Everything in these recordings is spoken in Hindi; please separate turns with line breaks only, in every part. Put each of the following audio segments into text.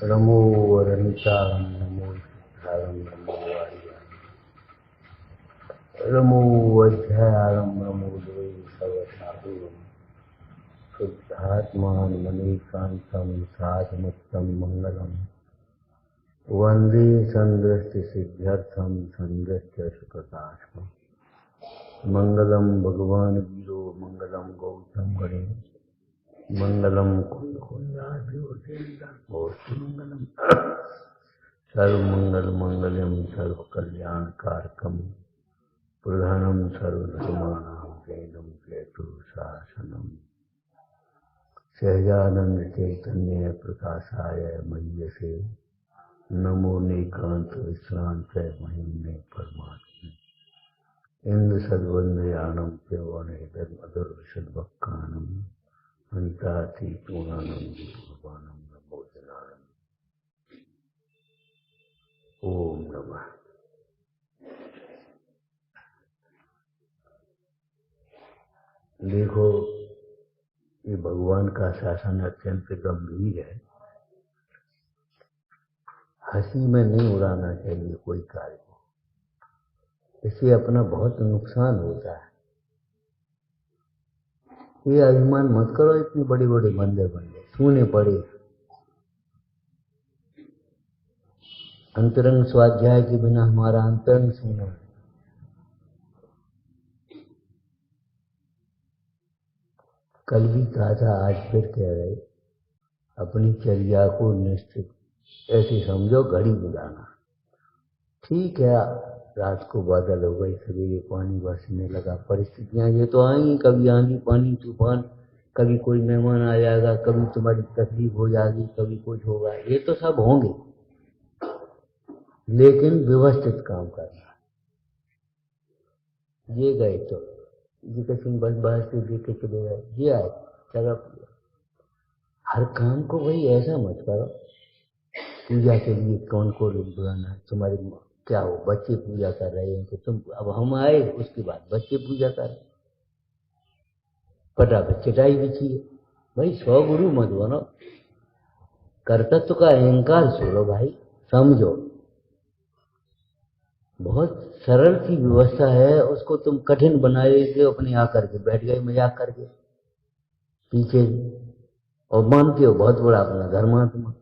नमो वरनितारं नमो सिद्धारं नमो वार्यां नमो अध्यायारं नमो द्वे सर्वसाधुरं शुद्धात्मानं मनीकान्तं साधुमुत्तं मंगलम् वन्दे सन्द्रष्टसिद्ध्यर्थं सन्द्रष्टि सुकृताश्रमम् मंगलम भगवान वीरो मंगलम गौतम गणे मंगलम कुंकुंजाभिवृद्धि मंगलम सर्वमंगल मंगलम सर्व कल्याण कारकम प्रधानम सर्वधर्माणां वेदम केतु शासनम सहजानंद चैतन्य प्रकाशाय मह्यसे नमो निकांत विश्रांत महिम्ने परमात्मा इंद्र सद्वंदयानम प्यवनेदर मधुर सद्भक्कानम अंतातीतूणानम भगवानम नमोजनानम। ओम नमः। देखो, ये भगवान का शासन अत्यंत गंभीर है। हंसी में नहीं उड़ाना चाहिए कोई कार्य को, इससे अपना बहुत नुकसान होता है। ये अभिमान मत करो, इतने बड़े बड़े मंदिर बन गए, सोने पड़े। अंतरंग स्वाध्याय के बिना हमारा अंतरंग सोना है। कल भी कहा था, आज फिर कह रहे, अपनी चर्या को निश्चित ऐसे समझो घड़ी बुलाना। ठीक है, रात को बादल हो गई, सवेरे पानी बरसने लगा, परिस्थितियां ये तो आएंगी, कभी आंधी पानी तूफान, कभी कोई मेहमान आ जाएगा, कभी तुम्हारी तकलीफ हो जाएगी, कभी कुछ होगा, ये तो सब होंगे। लेकिन व्यवस्थित काम करना। ये गए तो जी किसी बस बाहर से देख के चले गए, ये आए चलो। हर काम को भाई ऐसा मत करो। पूजा के लिए कौन को बुलाना है, तुम्हारी क्या हो, बच्चे पूजा कर रहे हैं तो तुम, अब हम आए उसके बाद बच्चे पूजा कर रहे, फटाफट चटाई बिछी है। भाई 100 गुरु मत बनो, कर्तृत्व का अहंकार छोड़ो भाई, समझो। बहुत सरल सी व्यवस्था है, उसको तुम कठिन बनाए अपने आकर के बैठ गए मजाक करके पीछे, और मानते हो बहुत बड़ा अपना धर्मात्मा।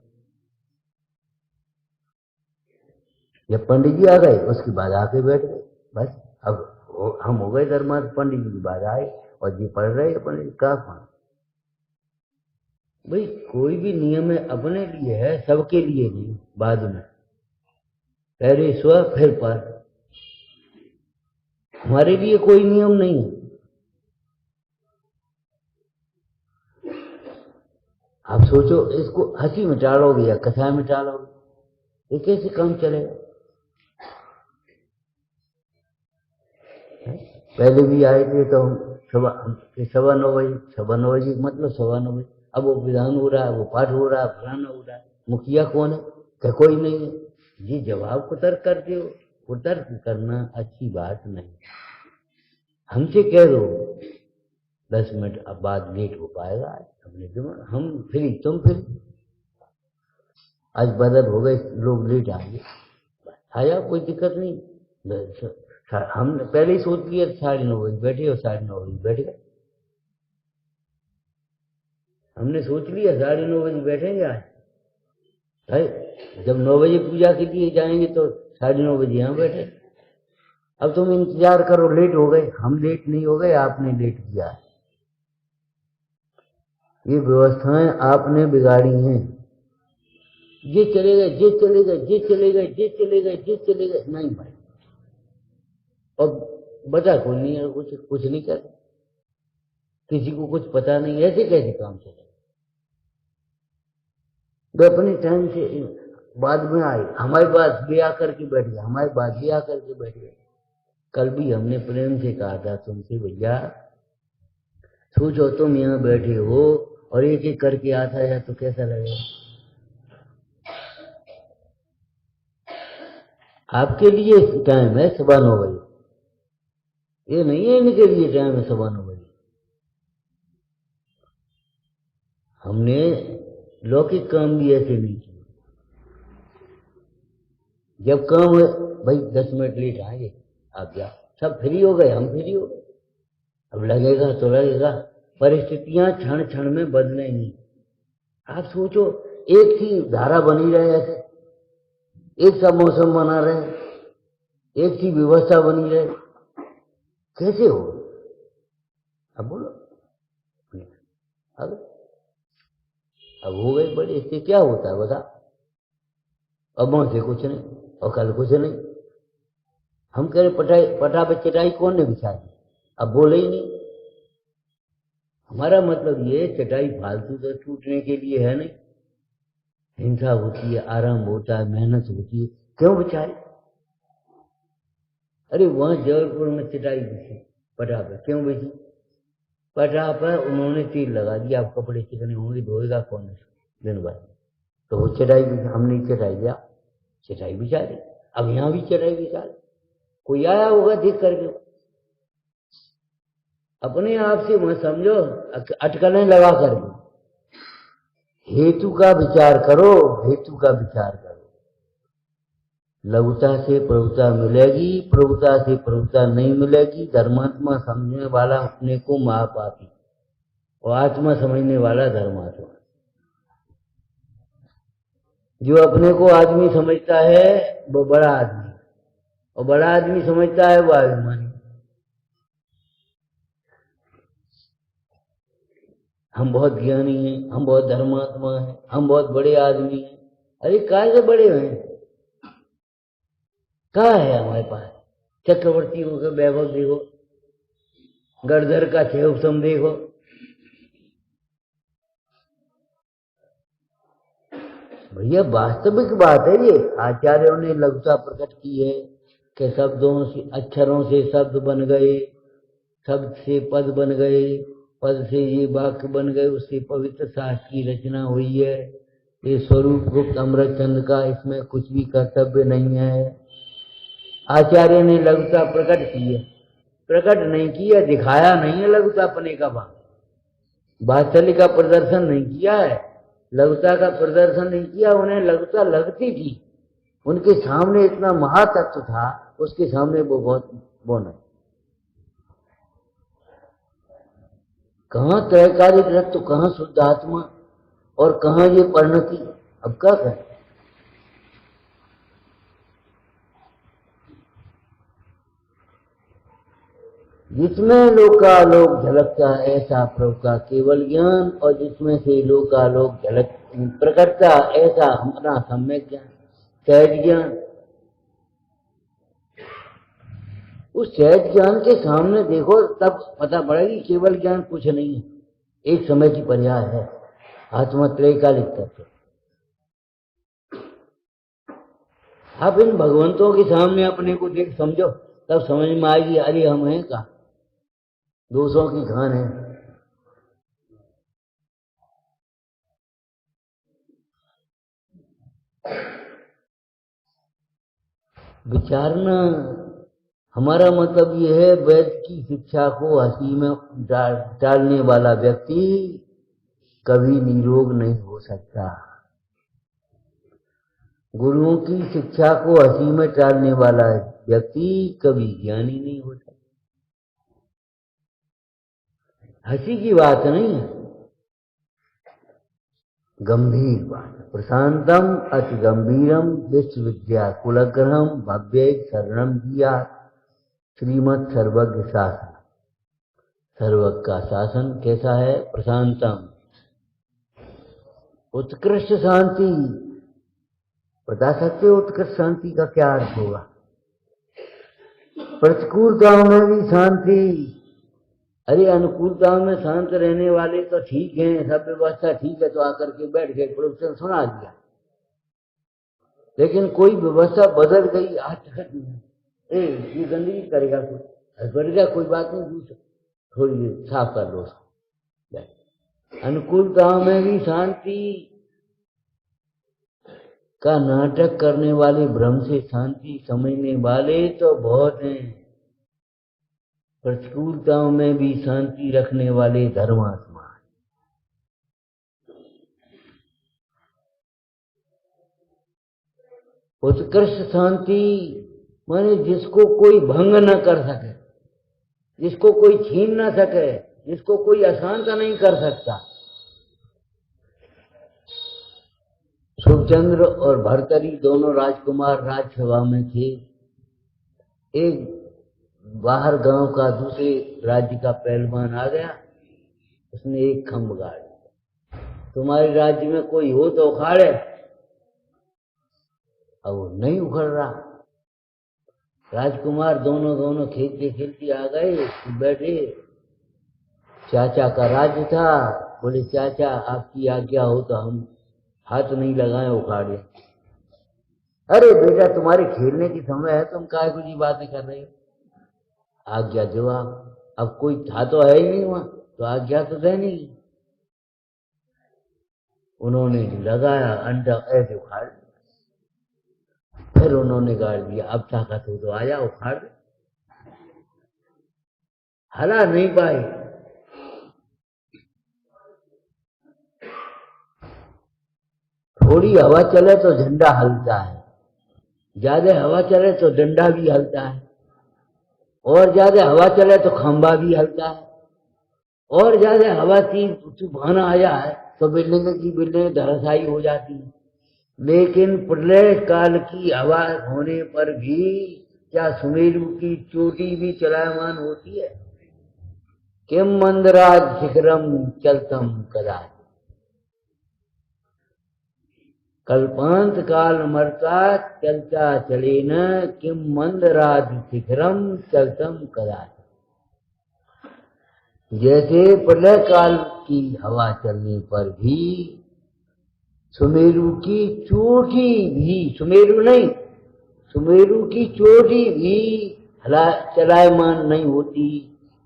जब पंडित जी आ गए उसके बाद आके बैठ गए, बस अब हम हो गए धर्मात्मा। पंडित जी की बाद आए और जी पढ़ रहे अपने का खान। भाई कोई भी नियम है अपने लिए है, सबके लिए नहीं। बाद में पहले स्व फिर पर, हमारे लिए कोई नियम नहीं है। आप सोचो, इसको हंसी में टालोगे या कथा में टालोगे, ये कैसे काम चलेगा? पहले भी आए थे तो हम 9:15 बजे, 9:15 मतलब 9:15। अब वो विधान हो रहा है, वो पाठ हो रहा है, फलाना हो रहा है, मुखिया कौन है? क्या कोई नहीं है? ये जवाब कुतर्क करते हो। कुतर्क करना अच्छी बात नहीं। हमसे कह दो 10 मिनट अब बाद लेट हो पाएगा, अपने दिमाग हम फ्री, तुम फ्री। आज बदल हो गए, लोग लेट आएंगे, आया कोई दिक्कत नहीं। हमने पहले ही सोच लिया 9:30 बजे बैठे और 9:30 बजे बैठ गए। हमने सोच लिया 9:30 बजे बैठेंगे आज, जब 9 बजे पूजा के लिए जाएंगे तो 9:30 बजे यहाँ बैठे। अब तुम इंतजार करो, लेट हो गए। हम लेट नहीं हो गए, आपने लेट किया है। ये व्यवस्थाएं आपने बिगाड़ी हैं। ये चले गए, ये चले गए, ये चले गए, ये चले गए, ये चले गए, नहीं भाई। और बचा कोई नहीं है, कुछ नहीं कर, किसी को कुछ पता नहीं, ऐसे कैसे काम चले? वे अपने टाइम से बाद में आए, हमारे पास भी आकर के बैठ गए, हमारे पास भी आकर के बैठ गए। कल भी हमने प्रेम से कहा था तुमसे, भैया सोचो तुम यहाँ बैठे हो और एक एक करके आता है तो कैसा लगेगा? आपके लिए टाइम है 9:15 बजे, ये नहीं है इनके लिए टाइम है 9:15 बजे। हमने लौकिक काम भी ऐसे नहीं किए। जब काम है भाई 10 मिनट लेट आएंगे, आप जाओ, सब फ्री हो गए, हम फ्री हो गए। अब लगेगा तो लगेगा, परिस्थितियां क्षण क्षण में बदलेंगी। आप सोचो, एक सी धारा बनी रहे, ऐसे एक सा मौसम बना रहे, एक सी व्यवस्था बनी रहे, कैसे हो? अब बोलो। अब अब हो गई बड़ी, इससे क्या होता है बता? अब से कुछ नहीं और कल कुछ नहीं। हम कह रहे पटाई पटा पे चटाई कौन ने बिछाई? अब बोले ही नहीं। हमारा मतलब ये चटाई फालतू से टूटने के लिए है नहीं, हिंसा होती है, आराम होता है, मेहनत होती है, क्यों बिछाए? अरे वहां जबलपुर में चटाई बिछी पटा पे, क्यों बिछी? पटा पर उन्होंने तीर लगा दिया, अब कपड़े चिकने होंगे, धोएगा कौन दिन भर? तो वो चटाई हमने चटाई दिया, चटाई बिछा दी। अब यहाँ भी चटाई बिछा दी। कोई आया होगा देख करके, अपने आप से मत समझो अटकलें लगा करके। हेतु का विचार करो, हेतु का विचार करो। लघुता से प्रभुता मिलेगी, प्रभुता से प्रभुता नहीं मिलेगी। धर्मात्मा समझने वाला अपने को महापापी, और आत्मा समझने वाला धर्मात्मा। जो अपने को आदमी समझता है वो बड़ा आदमी, और बड़ा आदमी समझता है वो अभिमानी। हम बहुत ज्ञानी हैं, हम बहुत धर्मात्मा हैं, हम बहुत बड़े आदमी हैं। अरे काहे से बड़े हैं? कहाँ है हमारे पास? चक्रवर्ती हो गए, वैभव देखो, गढ़धर का छेवसम देखो। भैया वास्तविक बात है ये। आचार्यों ने लघुता प्रकट की है कि शब्दों से, अक्षरों से शब्द बन गए, शब्द से पद बन गए, पद से ये वाक्य बन गए, उससे पवित्र शास्त्र की रचना हुई है। ये स्वरूप गुप्त अमृत चंद का, इसमें कुछ भी कर्तव्य नहीं है। आचार्य ने लघुता प्रकट की है, प्रकट नहीं किया, दिखाया नहीं है लघुता अपने का भाव, वात्सल्य का प्रदर्शन नहीं किया है, लघुता का प्रदर्शन नहीं किया। उन्हें लघुता लगती थी, उनके सामने इतना महातत्व था, उसके सामने वो बहुत बोना। कहाँ त्रैकालिक तत्व, कहाँ शुद्ध आत्मा, और कहाँ ये परिणति? अब क्या करें? जिसमें लोकालोक झलकता है ऐसा प्रभु का केवल ज्ञान, और जिसमें से लोकालोक झलक प्रकटता ऐसा हमारा सम्यक ज्ञान, सहज ज्ञान। उस सहज ज्ञान के सामने देखो, तब पता पड़ेगी केवल ज्ञान कुछ नहीं है, एक समय की पर्याय है, आत्मा त्रैकालिक तत्व। आप इन भगवंतों के सामने अपने को देख समझो, तब समझ में आएगी अरे हम हैं का दोषों की खान है। विचारना हमारा मतलब ये है, वेद की शिक्षा को हंसी में डालने वाला व्यक्ति कभी निरोग नहीं हो सकता। गुरुओं की शिक्षा को हंसी में टालने वाला व्यक्ति कभी ज्ञानी नहीं हो सकता। हंसी की बात नहीं है, गंभीर बात। प्रशांतम अति गंभीरम विश्वविद्या कुलग्रहम भव्य शरणम दिया श्रीमद सर्वज्ञ शासन। सर्वज्ञ का शासन कैसा है? प्रशांतम, उत्कृष्ट शांति। बता सकते हो उत्कृष्ट शांति का क्या अर्थ होगा? प्रतिकूलताओं में भी शांति। अरे अनुकूलताओं में शांत रहने वाले तो ठीक हैं, सब व्यवस्था ठीक है तो आकर के बैठ गए, प्रोफेसर सुना दिया। लेकिन कोई व्यवस्था बदल गई, आज ये गंदगी करेगा कोई, बढ़ेगा कोई बात नहीं, दूसरा थोड़ी साफ कर दो उसको। अनुकूलताओं में भी शांति का नाटक करने वाले, भ्रम से शांति समझने वाले तो बहुत हैं। प्रतिकूलताओं में भी शांति रखने वाले धर्मात्मा। उत्कृष्ट शांति माने जिसको कोई भंग न कर सके, जिसको कोई छीन न सके, जिसको कोई अशांत नहीं कर सकता। सुखचंद्र और भर्तरी दोनों राजकुमार राजसभा में थे। एक बाहर गांव का दूसरे राज्य का पहलवान आ गया, उसने एक खंभ गाड़ दिया, तुम्हारे राज्य में कोई हो तो उखाड़े। अब वो नहीं उखड़ रहा। राजकुमार दोनों दोनों खेलते खेलते आ गए, बैठे। चाचा का राज्य था, बोले चाचा आपकी आज्ञा हो तो हम हाथ नहीं लगाए उखाड़े। अरे बेटा तुम्हारे खेलने की समय है, तुम काहे कुछ बातें कर रहे हो? आज्ञा जवाब। अब कोई था तो है ही नहीं वहां, तो आज्ञा तो है नहीं। उन्होंने लगाया, अंडा ऐसे उखाड़ दिया। फिर उन्होंने गाड़ दिया, अब ताकत हो तो आया उखाड़ दे। हला नहीं पाए। थोड़ी हवा चले तो झंडा हलता है, ज्यादा हवा चले तो डंडा भी हलता है, और ज्यादा हवा चले तो खंभा भी हलता है, और ज्यादा हवा तूफान आ जाए तो बिल्डिंग की बिल्डिंग धराशायी हो जाती है। लेकिन प्रलय काल की हवा होने पर भी क्या सुमेरु की चोटी भी चलायमान होती है? किम मंदराज शिखरम चलतम कदाचित्, कल्पांत काल मरता चलता चले न, किम मंदराज शिखरम चलतम कदाचित्। जैसे प्रलय काल की हवा चलने पर भी सुमेरु की चोटी भी, सुमेरु नहीं, सुमेरु की चोटी भी चलायमान नहीं होती।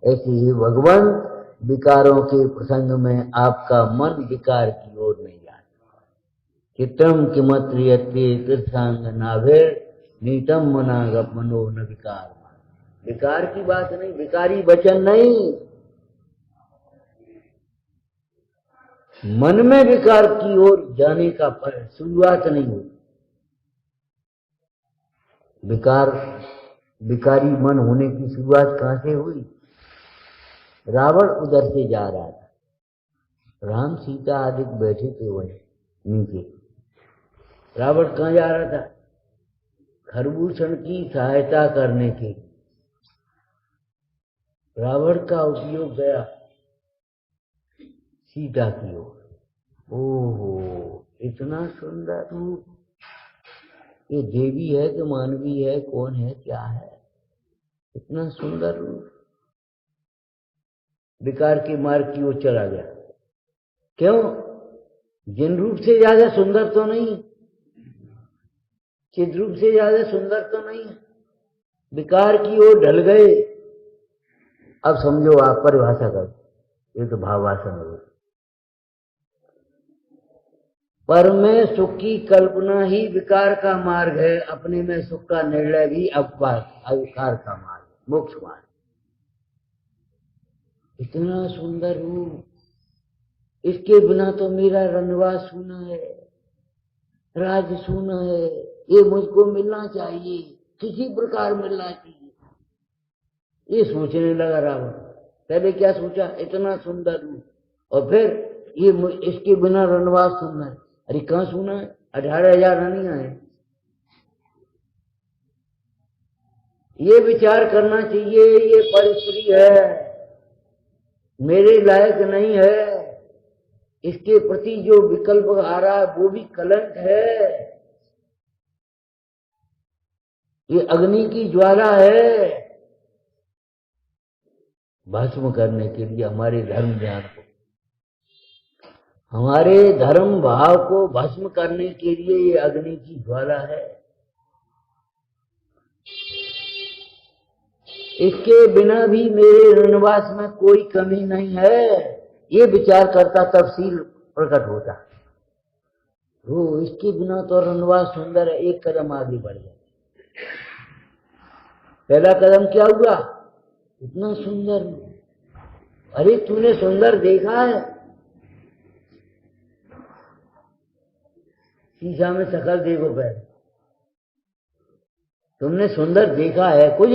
ऐसे ही भगवान विकारों के प्रसंग में आपका मन विकार की ओर नहीं जाता। चित्रम किमत्रियते तीर्थांग नाभिर नीतम मनागप मनो न विकार। विकार की बात नहीं, विकारी वचन नहीं, मन में विकार की ओर जाने का शुरुआत नहीं हुई। विकारी मन होने की शुरुआत कहां से हुई? रावण उधर से जा रहा था, राम सीता आदि बैठे थे वहीं नीचे। रावण कहां जा रहा था? खरभूषण की सहायता करने के। रावण का उपयोग गया सीता की ओर। ओहो इतना सुंदर रूप, ये देवी है कि मानवी है, कौन है क्या है? इतना सुंदर रूप। विकार के मार्ग की ओर चला गया। क्यों? जिन रूप से ज्यादा सुंदर तो नहीं, चिद रूप से ज्यादा सुंदर तो नहीं है, विकार की ओर ढल गए। अब समझो आप परिभाषा कर, ये तो भावासन हो। पर में सुख की कल्पना ही विकार का मार्ग है, अपने में सुख का निर्णय भी अविकार का मार्ग, मोक्ष मार्ग। इतना सुंदर रूप, इसके बिना तो मेरा रनवास सूना है, राज सूना है, ये मुझको मिलना चाहिए, किसी प्रकार मिलना चाहिए, ये सोचने लगा रावण। पहले क्या सोचा? इतना सुंदर रूप, और फिर ये इसके बिना रनवास सुनना है। अरे कहां सुना है? 18,000 रानियां हैं। ये विचार करना चाहिए, ये परिस्त्री है, मेरे लायक नहीं है, इसके प्रति जो विकल्प आ रहा है वो भी कलंक है, ये अग्नि की ज्वाला है। भस्म करने के लिए हमारे धर्म ज्ञान को, हमारे धर्म भाव को भस्म करने के लिए ये अग्नि की ज्वाला है। इसके बिना भी मेरे रणवास में कोई कमी नहीं है, ये विचार करता तब शील प्रकट होता। वो इसके बिना तो रणवास सुंदर है, एक कदम आगे बढ़ गया। पहला कदम क्या हुआ? इतना सुंदर। अरे तूने सुंदर देखा है? शीशा में शकल देखो पहले, तुमने सुंदर देखा है कुछ?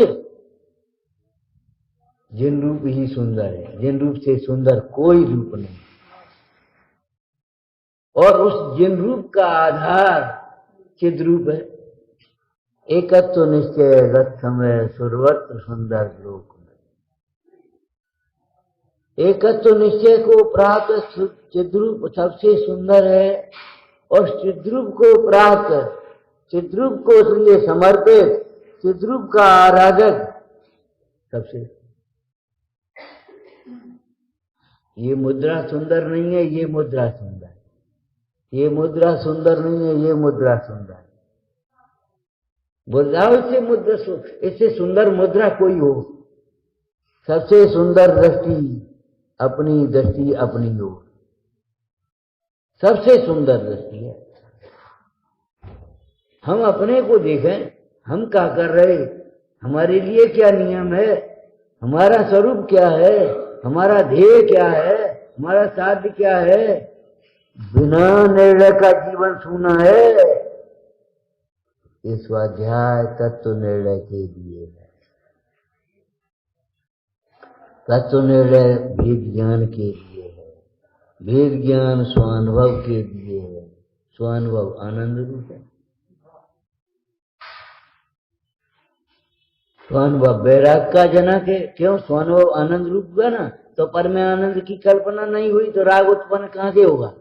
जिन रूप ही सुंदर है, जिन रूप से सुंदर कोई रूप नहीं। और उस जिन रूप का आधार चिद्रूप है। एकत्व निश्चय गत समय सर्वत्र सुंदर लोक में। एकत्व निश्चय को प्राप्त चिद्रूप सबसे सुंदर है, और चिद्रूप को प्राप्त, चिद्रूप को इसलिए समर्पित, चिद्रूप का आराधक सबसे। ये मुद्रा सुंदर नहीं है, ये मुद्रा सुंदर है। ये मुद्रा सुंदर नहीं है, ये मुद्रा सुंदर है। मुद्राओं से मुद्रा, इससे सुंदर मुद्रा कोई हो। सबसे सुंदर दृष्टि अपनी ओर, सबसे सुंदर दृष्टि है। हम अपने को देखें, हम क्या कर रहे, हमारे लिए क्या नियम है, हमारा स्वरूप क्या है, हमारा ध्येय क्या है, हमारा साध्य क्या है। बिना निर्णय का जीवन सूना है। ये स्वाध्याय तत्व निर्णय के लिए है। तत्व निर्णय भेद ज्ञान के लिए है। भेद ज्ञान स्वानुभव के लिए है। स्वानुभव आनंद रूप है। स्वानुभव वैराग का जनक है। क्यों? स्वानुभव आनंद रूप हुआ ना, तो पर में आनंद की कल्पना नहीं हुई तो राग उत्पन्न कहां से होगा?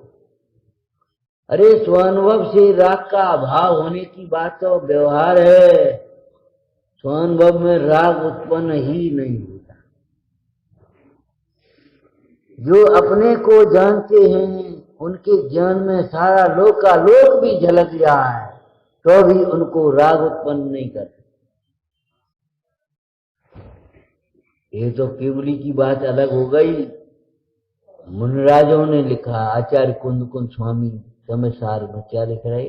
अरे स्वानुभव से राग का अभाव होने की बात तो व्यवहार है। स्वानुभव में राग उत्पन्न ही नहीं होता। जो अपने को जानते हैं उनके ज्ञान में सारा लोक का लोक भी झलक जाए तो भी उनको राग उत्पन्न नहीं करते। ये तो केवली की बात अलग हो गई। मुनिराजों ने लिखा, आचार्य कुंद कुंद स्वामी समय सार में क्या लिख रहे,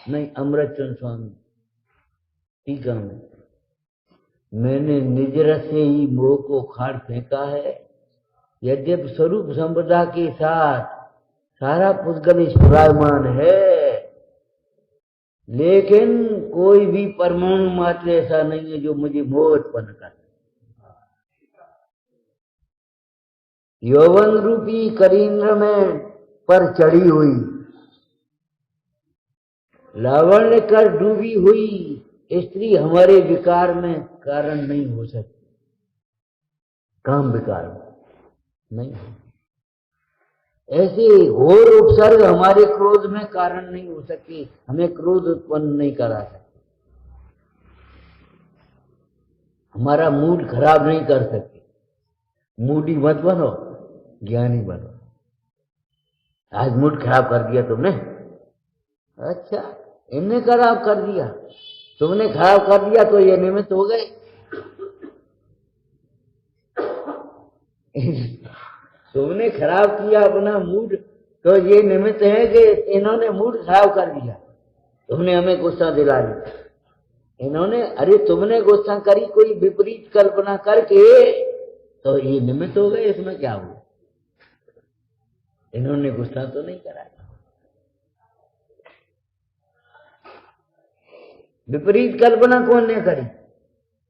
नहीं अमृतचंद स्वामी टीका में, मैंने निज रस से ही मोह को खाड़ फेंका है। यद्यप स्वरूप संपदा के साथ सारा पुद्गल स्फुरायमान है, लेकिन कोई भी परमाणु मात्र ऐसा नहीं है जो मुझे मोह उत्पन्न करे। यौवन रूपी करीन्द्र में पर चढ़ी हुई, लावण्य कर डूबी हुई स्त्री हमारे विकार में कारण नहीं हो सकती। काम विकार नहीं। ऐसे घोर उपसर्ग हमारे क्रोध में कारण नहीं हो सकती, हमें क्रोध उत्पन्न नहीं करा सकती, हमारा मूड खराब नहीं कर सकते। मूडी मत बनो, ज्ञानी बनो। आज मूड खराब कर दिया तुमने, अच्छा इनने खराब कर दिया, तुमने खराब कर दिया तो ये निमित्त हो गए। तुमने खराब किया अपना मूड तो ये निमित्त है कि इन्होंने मूड खराब कर दिया, तुमने हमें गुस्सा दिला दिया। इन्होंने, अरे तुमने गुस्सा करी कोई विपरीत कल्पना करके तो ये निमित्त हो गए। इसमें क्या हुआ? इन्होंने गुस्सा तो नहीं करा। विपरीत कल्पना कौन ने करी?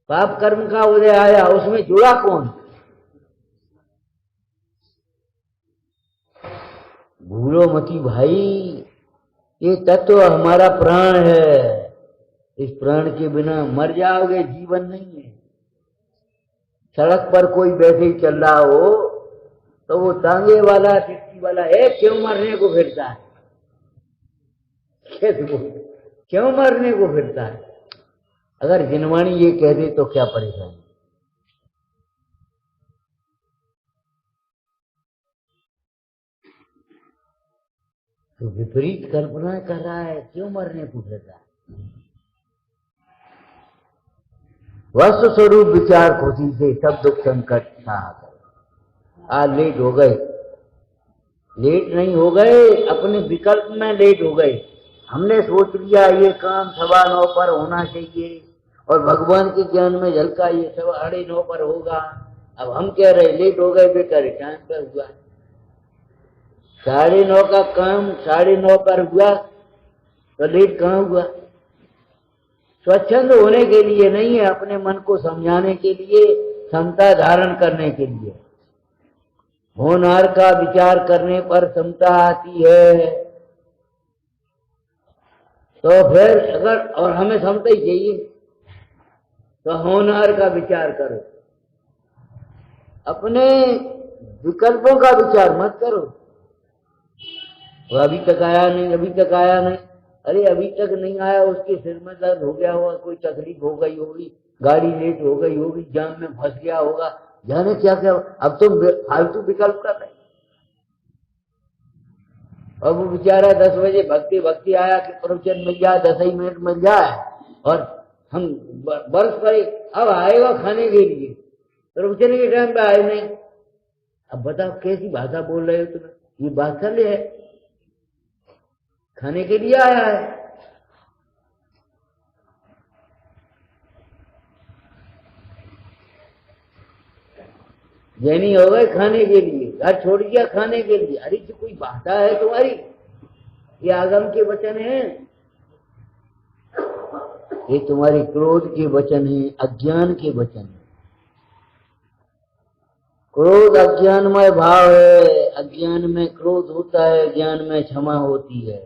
पाप कर्म का उदय आया, उसमें जुड़ा कौन? भूलो मती भाई, ये तत्व हमारा प्राण है। इस प्राण के बिना मर जाओगे, जीवन नहीं है। सड़क पर कोई बैठे ही चल रहा हो तो वो तांगे वाला टैक्सी वाला है, क्यों मरने को फिरता है? कैसे बोल, क्यों मरने को फिरता है? अगर जिनवाणी ये कह दे तो क्या परेशानी? तो विपरीत कल्पना कर रहा है, क्यों मरने को फिरता है? वस्तु स्वरूप विचार खुशी से सब दुख संकट सहा गए। आज लेट हो गए, लेट नहीं हो गए, अपने विकल्प में लेट हो गए। हमने सोच लिया ये काम 9:15 पर होना चाहिए और भगवान के ज्ञान में झलका ये 9:30 पर होगा। अब हम कह रहे लेट हो गए, बेकार टाइम पर हुआ। 9:30 का काम 9:30 पर हुआ तो लेट कहाँ हुआ? स्वच्छंद होने के लिए नहीं है, अपने मन को समझाने के लिए, क्षमता धारण करने के लिए। होनहार का विचार करने पर क्षमता आती है। तो फिर अगर और हमें क्षमता ही चाहिए तो होनहार का विचार करो, अपने विकल्पों का विचार मत करो। वो अभी तक आया नहीं, अभी तक आया नहीं। अरे अभी तक नहीं आया, उसके सिर में दर्द हो गया होगा, कोई तकलीफ हो गई होगी, गाड़ी लेट हो गई होगी, जाम में फंस गया होगा, जाने क्या क्या। अब तुम फालतू विकल्प कर रहे। अब वो बेचारा 10 बजे भक्ति भक्ति आया कि प्रवचन मिल जाए, 10 ही मिनट मिल जाए, और हम बरस पड़े, अब आएगा खाने के लिए, प्रवचन के टाइम पे आए नहीं। अब बताओ कैसी भाषा बोल रहे हो तुम, ये बात्सल्य है? खाने के लिए आया है। जैनी हो गए खाने के लिए, घर छोड़ दिया खाने के लिए। अरे तो कोई भाषा है तुम्हारी? ये आगम के वचन है, ये तुम्हारी क्रोध के वचन है, अज्ञान के वचन है। क्रोध अज्ञानमय भाव है, अज्ञान में क्रोध होता है, ज्ञान में क्षमा होती है,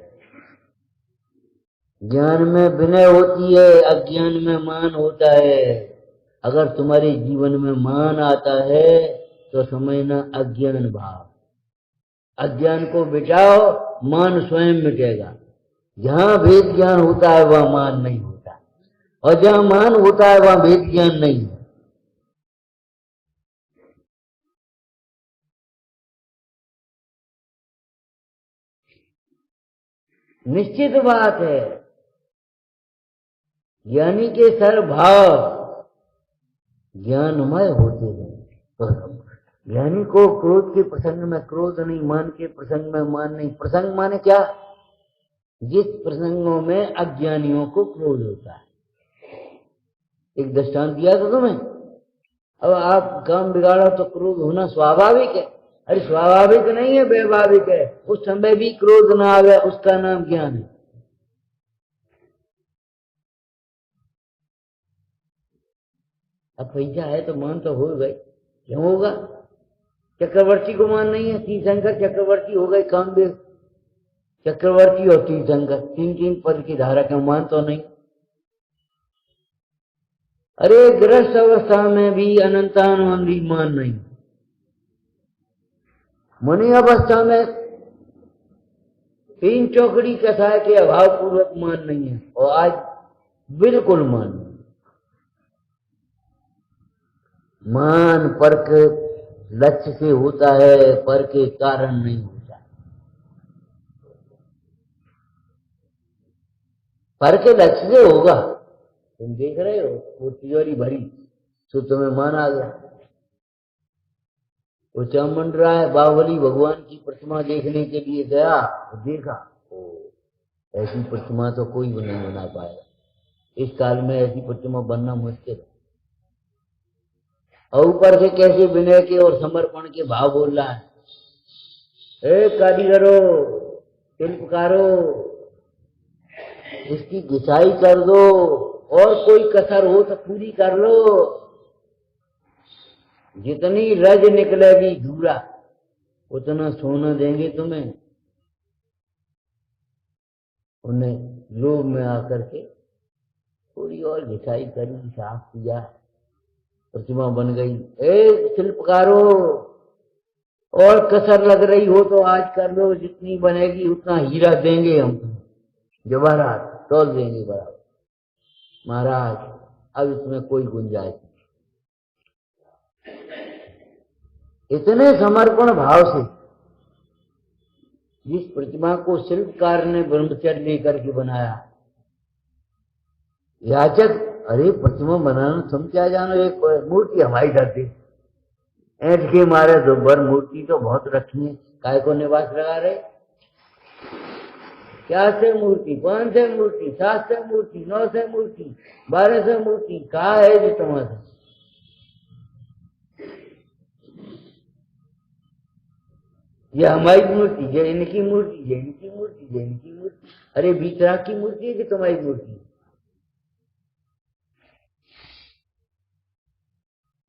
ज्ञान में विनय होती है, अज्ञान में मान होता है। अगर तुम्हारे जीवन में मान आता है तो समझना अज्ञान भाव। अज्ञान को मिटाओ, मान स्वयं मिटेगा। जहां भेद ज्ञान होता है वह मान नहीं होता, और जहां मान होता है वह भेद ज्ञान नहीं है। निश्चित बात है, ज्ञानी के सर्वभाव ज्ञानमय होते हैं। तो ज्ञानी को क्रोध के प्रसंग में क्रोध नहीं, मान के प्रसंग में मान नहीं। प्रसंग माने क्या? जिस प्रसंगों में अज्ञानियों को क्रोध होता है। एक दृष्टांत दिया था तुम्हें। अब आप काम बिगाड़ो तो क्रोध होना स्वाभाविक है। अरे स्वाभाविक नहीं है, वैभाविक है। उस समय भी क्रोध ना आवे, उसका नाम ज्ञान है। अब पैसा है तो मान तो हो गई, क्यों होगा? चक्रवर्ती को मान नहीं है, तीर्थंकर चक्रवर्ती हो गए, कामदेव चक्रवर्ती और तीर्थंकर 3-3 पद की धारक है, मान तो नहीं। अरे गृहस्थ अवस्था में भी अनंतानुबंधी मान नहीं, मुनि अवस्था में 3 चौकड़ी कथाएं के अभाव पूर्वक मान नहीं है, और आज बिल्कुल मान नहीं। मान पर के लक्ष्य से होता है, पर के कारण नहीं होता। पर के लक्ष्य से होगा। तुम देख रहे हो वो तिजोरी भरी, तो तुम्हें मान आ गया। वो चामुंडराय बाहुबली भगवान की प्रतिमा देखने के लिए गया, तो देखा ओ ऐसी प्रतिमा तो कोई भी नहीं बना पाएगा, इस काल में ऐसी प्रतिमा बनना मुश्किल है। और ऊपर से कैसे विनय के और समर्पण के भाव बोल रहा है, ए कारीगरो, शिल्पकारो, इसकी घिसाई कर दो, और कोई कसर हो तो पूरी कर लो, जितनी रज निकलेगी धूरा उतना सोना देंगे तुम्हें। उन्हें लोभ में आकर के थोड़ी और घिसाई करी, साफ किया, प्रतिमा बन गई। ए शिल्पकारो, और कसर लग रही हो तो आज कर लो, जितनी बनेगी उतना हीरा देंगे हम तुम्हें, जवाहरात तोल देंगे बराबर। महाराज अब इसमें कोई गुंजाइश नहीं। इतने समर्पण भाव से जिस प्रतिमा को शिल्पकार ने ब्रह्मचर्य लेकर के बनाया, याचक अरे प्रतिमा बनाना तुम क्या जानो, एक मूर्ति हमारी धर दे, ऐठ के मारे दो भर मूर्ति तो बहुत रखी है, काय को निवास लगा रहे। 400 मूर्ति, 500 मूर्ति, 700 मूर्ति, 900 मूर्ति, 1200 मूर्ति, कहा है जो तुम्हारा? ये हमारी मूर्ति, जैन की मूर्ति, जैन की मूर्ति, जैन की मूर्ति। अरे बीतरा की मूर्ति है कि तुम्हारी मूर्ति?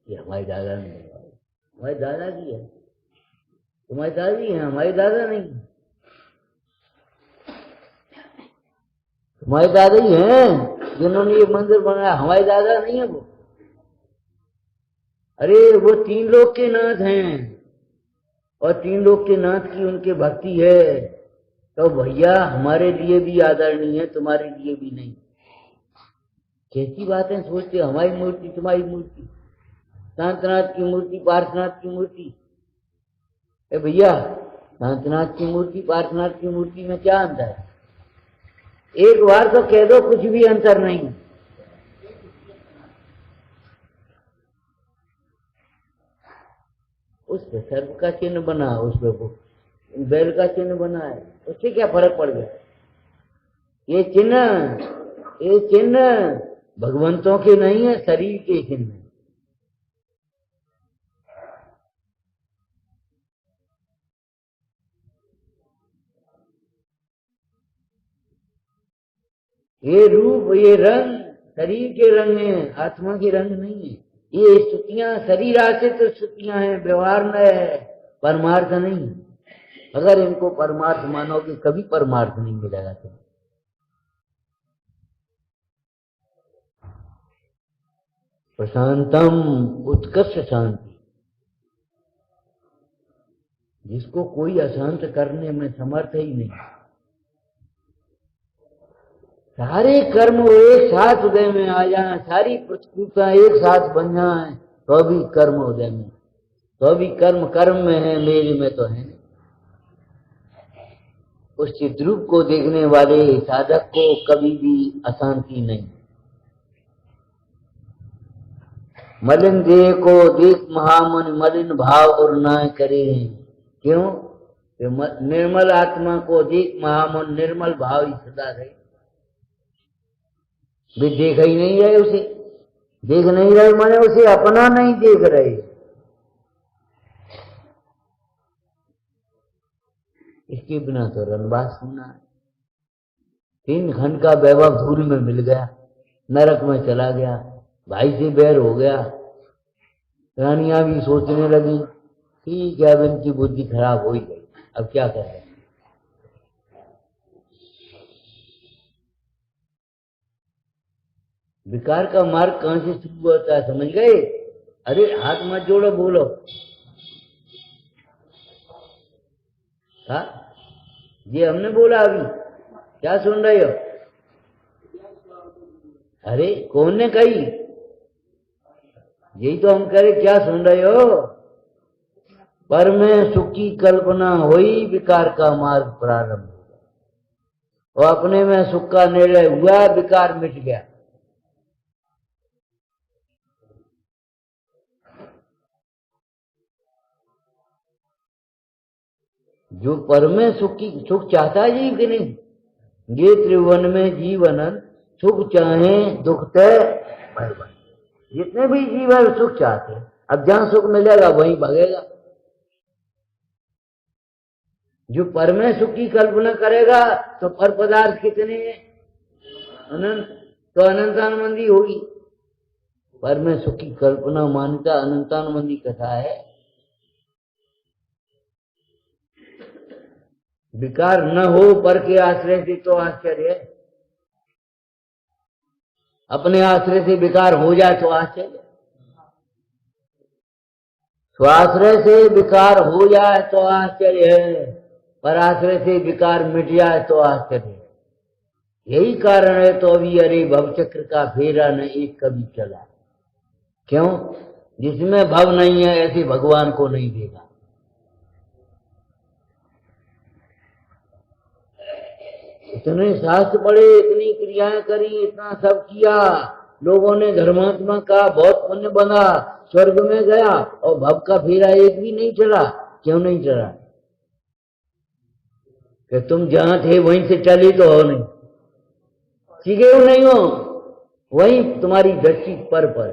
ये हमारे दादा ने बनवाई, हमारे दादा की है, तुम्हारी दादी है, हमारे दादा नहीं। तुम्हारे दादा ही हैं जिन्होंने ये मंदिर बनाया, हमारे दादा नहीं है वो। अरे वो तीन लोक के नाथ हैं और तीन लोक के नाथ की उनके भक्ति है, तो भैया हमारे लिए भी आदरणीय है, तुम्हारे लिए भी नहीं। कैसी बातें सोचते, हमारी मूर्ति तुम्हारी मूर्ति, शांतनाथ की मूर्ति पार्श्वनाथ की मूर्ति। ए भैया, शांतनाथ की मूर्ति पार्श्वनाथ की मूर्ति में क्या अंतर है? एक बार तो कह दो कुछ भी अंतर नहीं। उस पे सर्प का चिन्ह बना, उस पे वो बैल का चिन्ह बना है, उससे क्या फर्क पड़ गया? ये चिन्ह भगवंतों के नहीं है, शरीर के चिन्ह। ये रूप ये रंग शरीर के रंग हैं, आत्मा के रंग नहीं है। ये स्तुतियां शरीर आश्रित स्तुतियां हैं, व्यवहार न है, परमार्थ नहीं। अगर इनको परमार्थ मानोगे कभी परमार्थ नहीं मिलेगा तुम्हें। प्रशांतम उत्कर्ष शांति, जिसको कोई अशांत करने में समर्थ ही नहीं। सारे कर्म एक साथ उदय में आ जाए, सारी प्रतिकूलता एक साथ बन जाए, तो भी कर्म उदय में, तो भी कर्म कर्म में है, मेरे में तो है। उस चिद्रूप को देखने वाले साधक को कभी भी अशांति नहीं। मलिन देह को देख महामन मलिन भाव और ना करे। क्यों? निर्मल आत्मा को देख महामन निर्मल भाव ही सदा रहे। वे देख ही नहीं रहे, उसे देख नहीं रहे माने उसे अपना नहीं देख रहे। इसके बिना तो रनवास होना है। 3 खंड का वैभव धूल में मिल गया, नरक में चला गया, भाई से बैर हो गया। रानियां भी सोचने लगी ठीक है अब इनकी बुद्धि खराब हो ही गई, अब क्या करें। विकार का मार्ग कहां से शुरू होता है समझ गए? अरे हाथ मत जोड़ो, बोलो। हाँ, ये हमने बोला अभी, क्या सुन रहे हो? अरे कौन ने कही? यही तो हम करे, क्या सुन रहे हो? पर में सुख की कल्पना हुई, विकार का मार्ग प्रारंभ हुआ, और अपने में सुख का निर्णय हुआ, विकार मिट गया। जो परमे सुख की सुख चाहता है जीव कि नहीं? ये त्रिभुवन में जीवन सुख चाहे दुख तय भय। जितने भी जीव है सुख चाहते हैं, अब जहां सुख मिलेगा वहीं भगेगा। जो परमे सुख की कल्पना करेगा तो पर पदार्थ कितने हैं? अनंत, तो अनंतानुबंधी होगी। परमे सुख की कल्पना मान्यता अनंतानुबंधी कथा है। विकार न हो पर के आश्रय से तो आश्चर्य है, अपने आश्रय से विकार हो जाए तो आश्चर्य। स्वाश्रय से विकार हो जाए तो आश्चर्य है, पर आश्रय से विकार मिट जाए तो आश्चर्य है। यही कारण है तो अभी अरे भवचक्र का फेरा न एक कभी चला। क्यों? जिसमें भव नहीं है ऐसे भगवान को नहीं देखा। इतने शास्त्र पढ़े, इतनी क्रियाएं करी, इतना सब किया, लोगों ने धर्मात्मा का बहुत पुण्य बना, स्वर्ग में गया, और भव का फेरा एक भी नहीं चला। क्यों नहीं चला? कि तुम जहां थे वहीं से चली तो हो नहीं, सीखे हो नहीं हो, वहीं तुम्हारी दृष्टि पर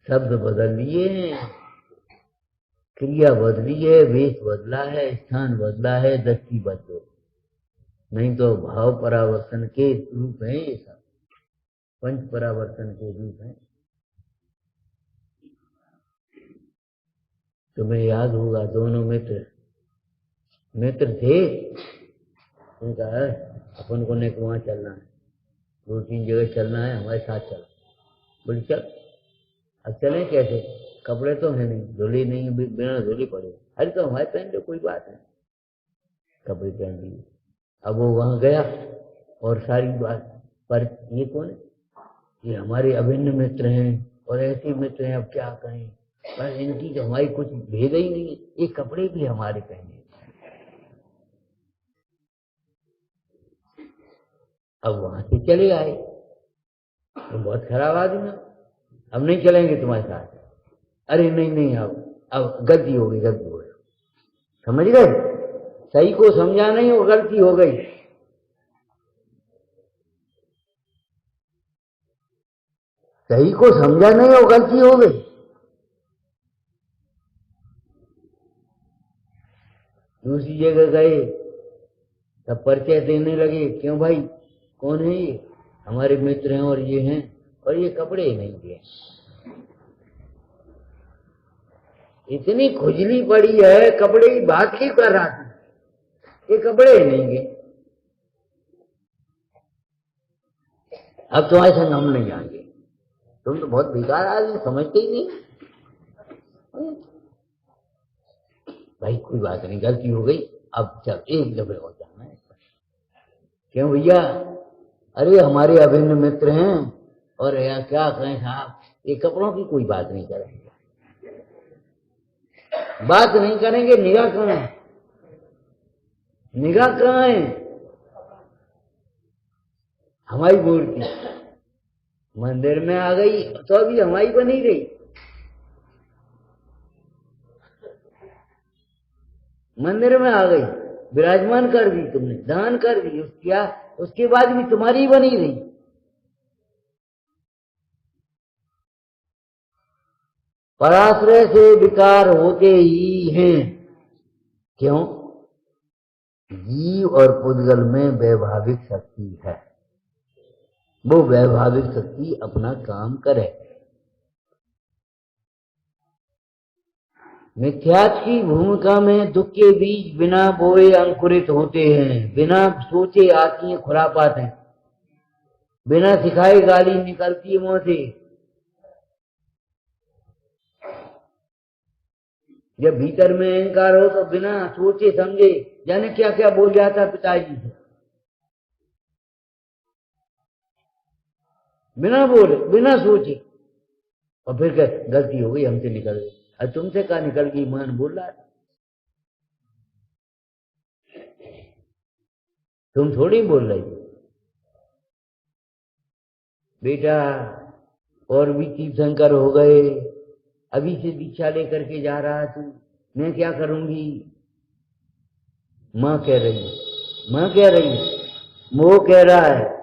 शब्द बदल लिए, क्रिया बदली है, वेश बदला है, स्थान बदला है, दृष्टि बदलो, नहीं तो भाव परावर्तन के रूप है ये सब। पंच परावर्तन के रूप हैं। तुम्हें याद होगा दोनों मित्र मित्र थे। उनका है अपन को ने वहां चलना है, 2-3 जगह चलना है, हमारे साथ चल। बोले चल। अब चले कैसे? कपड़े तो है नहीं, धुली नहीं, बिना धुली पड़े। अरे तो हमारे पहन लो, कोई बात नहीं, कपड़े पहन लिए। अब वो वहां गया और सारी बात पर ये कौन है? ये हमारे अभिन्न मित्र हैं और ऐसे मित्र हैं, अब क्या कहें, पर इनकी तो हमारी कुछ भेद ही नहीं है, ये कपड़े भी हमारे पहने। अब वहां से चले आए, तो बहुत खराब आदमी, अब नहीं चलेंगे तुम्हारे साथ। अरे नहीं नहीं, अब गलती हो गई, गलती हो गई, समझ गए? सही को समझा नहीं, वो गलती हो गई। सही को समझा नहीं, वो गलती हो गई। दूसरी जगह गए, तब परिचय देने लगे, क्यों भाई कौन है ये? हमारे मित्र हैं और ये हैं, और ये कपड़े नहीं दिए। इतनी खुजली पड़ी है, कपड़े की बात ही कर रहा था, ये कपड़े नहीं गए। अब तुम्हारे संग हम नहीं आएंगे, तुम तो बहुत बेकार आदमी, समझते ही नहीं। भाई कोई बात नहीं, गलती हो गई, अब चल एक जगह और जाना है। क्यों भैया? अरे हमारे अभिन्न मित्र हैं और या क्या कहें साहब, ये कपड़ों की कोई बात नहीं करेंगे, बात नहीं करेंगे। निगाह कहाँ है? निगाह कहाँ है? हमारी मूर्ति मंदिर में आ गई तो अभी हमारी बनी रही। मंदिर में आ गई, विराजमान कर दी तुमने, दान कर दी, उसके बाद भी तुम्हारी बनी रही। पराश्रय से विकार होते ही हैं। क्यों? जीव और पुद्गल में वैभाविक शक्ति है, वो वैभाविक शक्ति अपना काम करे। मिथ्यात्व की भूमिका में दुख के बीज बिना बोए अंकुरित होते हैं, बिना सोचे आती हैं खुरापातें, बिना सिखाए गाली निकलती है मुंह से। जब भीतर में अहंकार हो तो बिना सोचे समझे जाने क्या क्या बोल जाता है पिताजी से, बिना बोले बिना सोचे, और फिर कह गलती हो गई, हमसे निकल गई। अब तुमसे कहा निकल गई, मान बोल रहा है, तुम थोड़ी बोल रही हो। बेटा और भी तीर्थंकर हो गए, अभी से दीक्षा लेकर के जा रहा तू, मैं क्या करूंगी? माँ कह रही है, माँ कह रही है, मोह कह रहा है।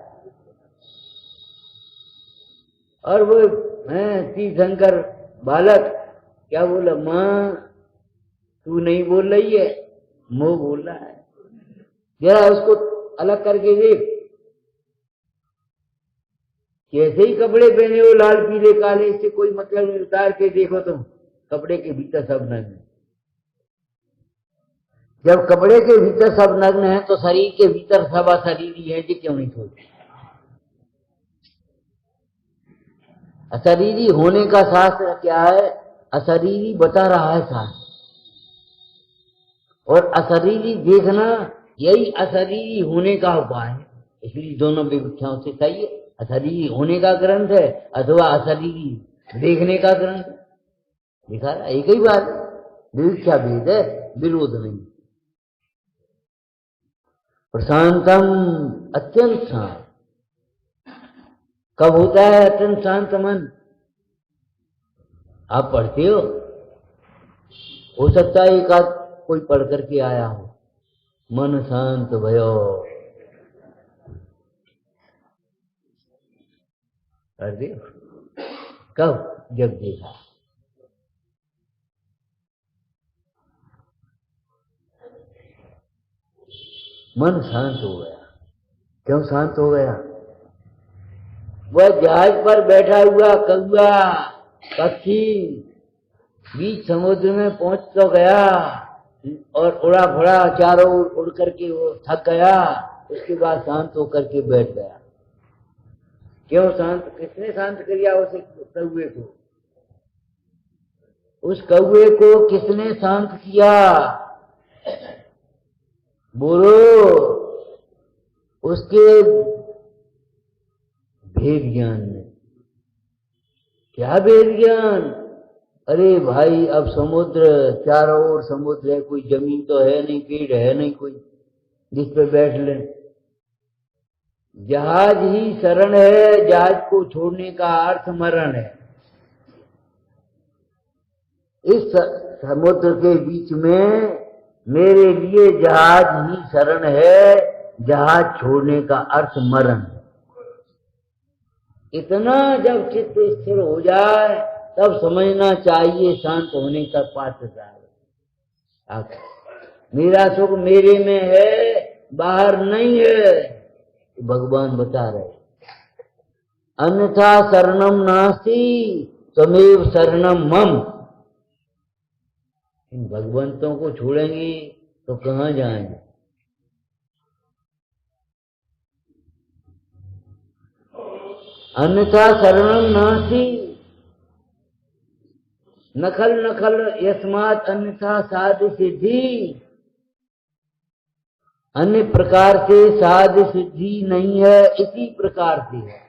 और वो तीर्थंकर बालक क्या बोला? माँ तू नहीं बोल रही है, मोह बोल रहा है। जरा उसको अलग करके देख, कैसे ही कपड़े पहने हो लाल पीले काले, इससे कोई मतलब नहीं। उतार के देखो तुम, कपड़े के भीतर सब नग्न है। जब कपड़े के भीतर सब नग्न है तो शरीर के भीतर सब अशरीरी है, जी क्यों नहीं सोचते? अशरीरी होने का शास्त्र क्या है? अशरीरी बता रहा है शास्त्र, और अशरीरी देखना यही अशरीरी होने का उपाय है। इसलिए दोनों विवक्षाओं से सही है, अशरीरी होने का ग्रंथ है अथवा अशरीरी देखने का ग्रंथ है। दिखा रहा एक ही बात है, विवक्षा भेद है, विरोध नहीं। प्रशांतम, अत्यंत शांत। कब होता है अत्यंत शांत मन? आप पढ़ते हो सकता है एक आध कोई पढ़ करके आया हो, मन शांत भयो। पढ़ते हो? कब? जब देखा। मन शांत हो गया। क्यों शांत हो गया? वह जहाज पर बैठा हुआ कौआ पक्षी बीच समुद्र में पहुंच तो गया और उड़ा फड़ा चारों ओर उड़ करके वो थक गया। उसके बाद शांत होकर के बैठ गया। क्यों शांत? किसने शांत किया उस कौए को? उस कौए को किसने शांत किया? बोलो। उसके भेद ज्ञान में। क्या भेद ज्ञान? अरे भाई, अब समुद्र, चारों ओर समुद्र है, कोई जमीन तो है नहीं, पेड़ है नहीं कोई जिस पे बैठ ले। जहाज ही शरण है, जहाज को छोड़ने का अर्थ मरण है। इस समुद्र के बीच में मेरे लिए जहाज ही शरण है, जहाज छोड़ने का अर्थ मरण है। इतना जब चित्त स्थिर हो जाए तब समझना चाहिए शांत होने का पात्रता है। मेरा सुख मेरे में है, बाहर नहीं है, भगवान बता रहे। अन्यथा शरणम नास्ति त्वमेव शरणम मम। इन भगवंतों को छोड़ेंगे तो कहाँ जाएंगे? अन्यथा शरणम नास्ति नखल नखल यस्मात् अन्यथा साध सिद्धि। अन्य प्रकार से साध सिद्धि नहीं है, इसी प्रकार से है।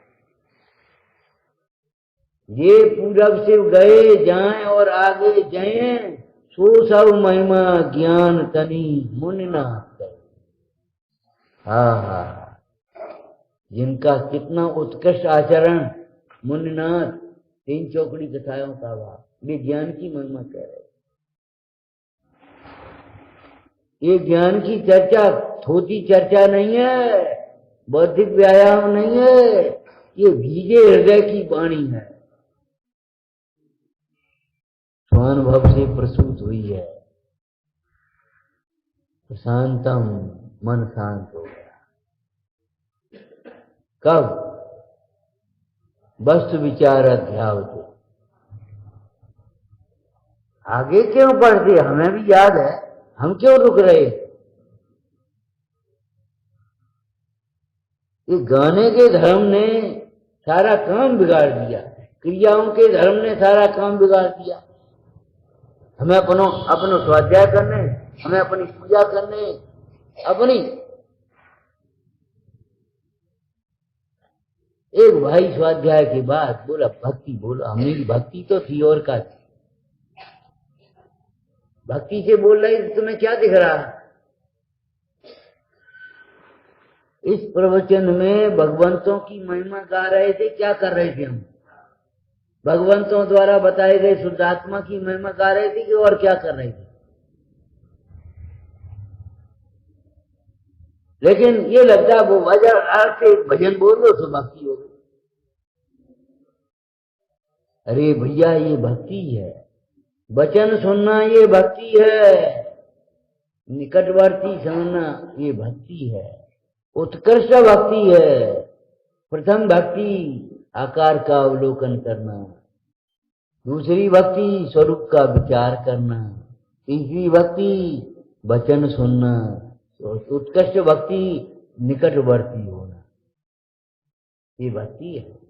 ये पूरब से गए जाएं और आगे जाएं, सो सब महिमा ज्ञान तनी मुनिनाथ। हाँ, जिनका कितना उत्कृष्ट आचरण, मुनिनाथ, 3 चौकड़ी कथाओं का भाव, वे ज्ञान की महिमा कह रहे। ये ज्ञान की चर्चा थोती चर्चा नहीं है, बौद्धिक व्यायाम नहीं है, ये भीगे हृदय की वाणी है, स्वानुभव से प्रसूत हुई है। शांतम, मन शांत हो गया। कब? वस्तु विचार अध्यावत। आगे क्यों पढ़ते? हमें भी याद है, हम क्यों रुक रहे? ये गाने के धर्म ने सारा काम बिगाड़ दिया, क्रियाओं के धर्म ने सारा काम बिगाड़ दिया। हमें अपनो स्वाध्याय करने, हमें अपनी पूजा करने, अपनी। एक भाई स्वाध्याय के बाद बोला भक्ति, बोला हमने की भक्ति तो थी और का थी। भक्ति से बोल रही तो तुम्हें क्या दिख रहा है? इस प्रवचन में भगवंतों की महिमा गा रहे थे, क्या कर रहे थे हम? भगवंतों द्वारा बताए गए शुद्धात्मा की महिमा गा रहे थे कि और क्या कर रहे थे? लेकिन ये लगता है वो वजह अर्थ से भजन बोल दो तो भक्ति हो गई। अरे भैया, ये भक्ति है। वचन सुनना ये भक्ति है, निकटवर्ती समझना ये भक्ति है, उत्कृष्ट भक्ति है। प्रथम भक्ति आकार का अवलोकन करना, दूसरी भक्ति स्वरूप का विचार करना, तीसरी भक्ति वचन सुनना, उत्कृष्ट भक्ति निकटवर्ती होना, ये भक्ति है।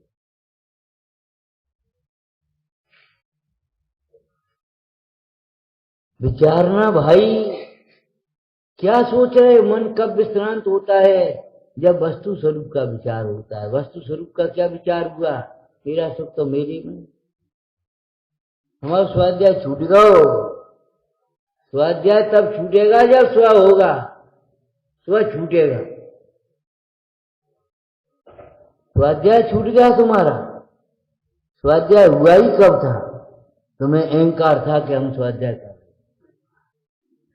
विचारना भाई, क्या सोच रहे? मन कब विश्रांत होता है? जब वस्तु स्वरूप का विचार होता है। वस्तु स्वरूप का क्या विचार हुआ? मेरा सुख तो मेरे में। हमारा स्वाध्याय छूट गया। स्वाध्याय तब छूटेगा जब स्व होगा, स्व छूटेगा। स्वाध्याय छूट गया तुम्हारा। स्वाध्याय हुआ ही कब था? तुम्हें अहंकार था कि हम स्वाध्याय कर,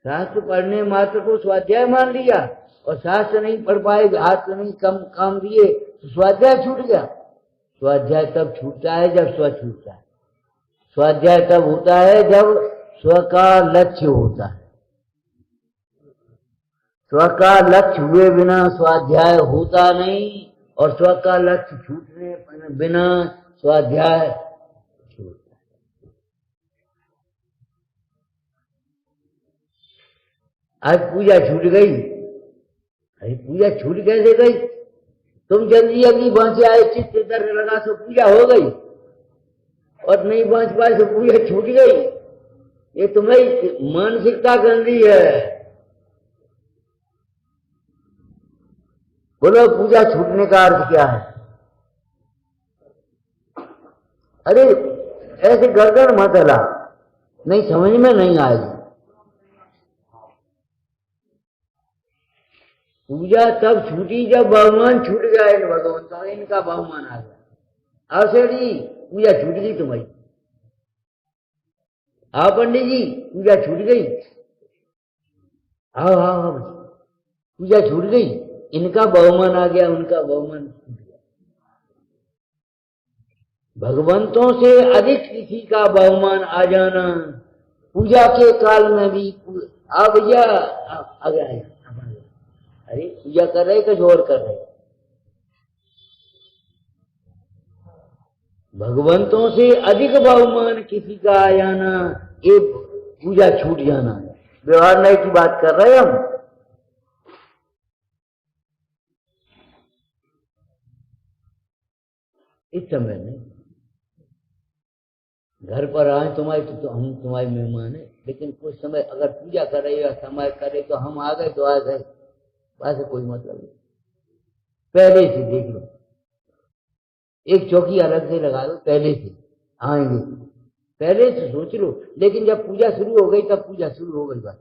शास्त्र पढ़ने मात्र को स्वाध्याय मान लिया और शास्त्र नहीं पढ़ पाए, हाथ नहीं कम काम दिए तो स्वाध्याय छूट गया। स्वाध्याय तब छूटता है जब स्व छूटता है। स्वाध्याय तब होता है जब स्व का लक्ष्य होता है। स्व का लक्ष्य हुए बिना स्वाध्याय होता नहीं और स्व का लक्ष्य छूटने बिना स्वाध्याय छूटता। आज पूजा छूट गई। अरे पूजा छूट कैसे गई? तुम जल्दी जल्दी बांचे आए, चित्त दर लगा तो पूजा हो गई, और नहीं बांच पाए तो पूजा छूट गई। ये तुम्हारी मानसिकता गंदी है। बोलो पूजा छूटने का अर्थ क्या है? अरे ऐसे गर्दन मत हिला, नहीं समझ में नहीं आएगी। पूजा तब छूटी जब बहुमान छूट गया इन भगवंतों, इनका बहुमान आ गया। अवसरी पूजा छूट गई तुम्हारी। आओ पंडित जी पूजा छूट गई। आओ आओ आओ, पूजा छूट गई। इनका बहुमान आ गया, उनका बहुमान छूट गया। भगवंतों से अधिक किसी का बहुमान आ जाना पूजा के काल में भी। आ भैया आ गया। अरे पूजा कर रहे कुछ और कर रहे। भगवंतों से अधिक बहुमान किसी का आ जाना, ये पूजा छूट जाना है। व्यवहार नहीं की बात कर रहे हम। इस समय में घर पर आए तुम्हारे तो हम तुम्हारे मेहमान है, लेकिन कुछ समय अगर पूजा करे या समय करे तो हम आ गए तो आ गए, ऐसे कोई मतलब नहीं। पहले से देख लो, एक चौकी अलग से लगा लो, पहले से आएंगे, पहले से सोच लो। लेकिन जब पूजा शुरू हो गई तब पूजा शुरू हो गई, बस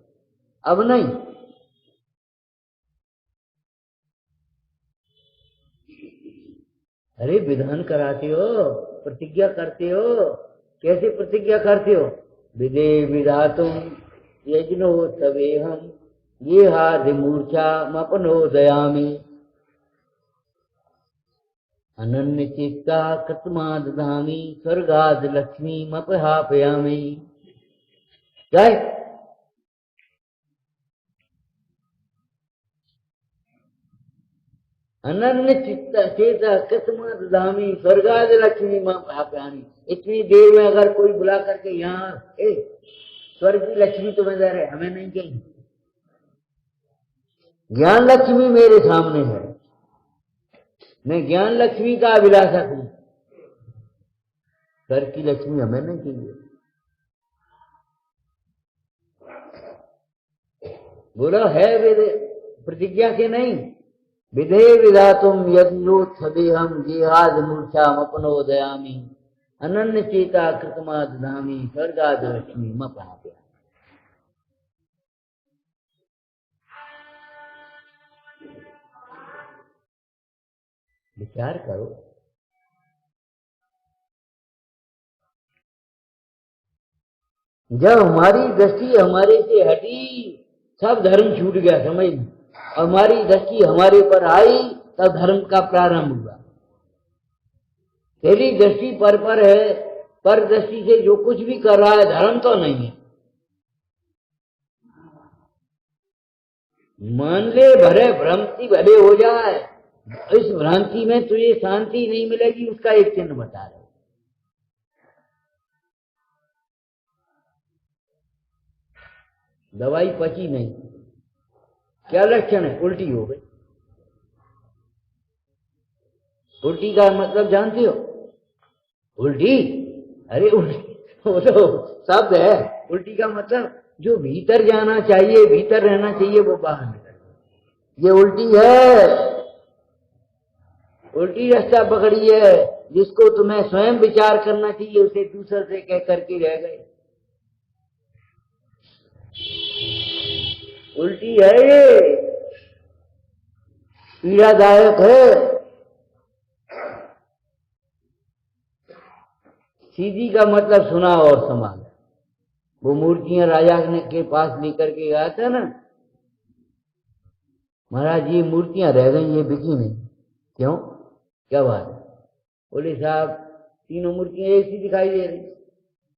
अब नहीं। अरे विधान कराते हो, प्रतिज्ञा करते हो। कैसे प्रतिज्ञा करते हो? विदे विधातुम यज्ञो तवे हम ये हाथ मूर्छा मपनो दयामी अनन्य चित्ता कृतमा दधामी स्वर्गाद लक्ष्मी मपहापयामी। क्या अनन्य चित्ता चेता कृतमा दधामी स्वर्गाद लक्ष्मी मपहापयामी। इतनी देर में अगर कोई बुला करके यहाँ स्वर्ग की लक्ष्मी तुम्हें दे रहे, हमें नहीं चाहिए। ज्ञान लक्ष्मी मेरे सामने है, मैं ज्ञान लक्ष्मी का अभिलाषक हूं। स्वर्ग की लक्ष्मी हमें नहीं चाहिए। बोलो है वेद प्रतिज्ञा के नहीं। विधे विधातुम यज्ञोत्सवेहम गेहाद मूर्छाम अपनो दयामी अनन्य चेता कृतमा दधामी स्वर्गाद लक्ष्मी मपहापयामी। विचार करो। जब हमारी दृष्टि हमारे से हटी सब धर्म छूट गया, समझ में। हमारी दृष्टि हमारे पर आई तब धर्म का प्रारंभ हुआ। तेरी दृष्टि पर है, पर दृष्टि से जो कुछ भी कर रहा है धर्म तो नहीं है। मान ले भरे भ्रांति भले हो जाए, इस भ्रांति में तुझे शांति नहीं मिलेगी, उसका एक चिन्ह बता रहे। दवाई पची नहीं, क्या लक्षण है? उल्टी हो गई। उल्टी का मतलब जानते हो? उल्टी, अरे उल्टी वो तो शब्द है। उल्टी का मतलब जो भीतर जाना चाहिए, भीतर रहना चाहिए, वो बाहर निकल। ये उल्टी है, उल्टी रास्ता पकड़ी है। जिसको तुम्हें स्वयं विचार करना चाहिए उसे दूसरे से कह करके रह गए। उल्टी है, ये पीड़ादायक है। सीधी का मतलब सुना और संभाला। वो मूर्तियां राजा ने के पास लेकर के गया था ना, महाराज ये मूर्तियां रह गई, ये बिकी नहीं। क्यों, क्या बात है? बोले साहब तीनों मूर्तियां एक सी दिखाई दे रही,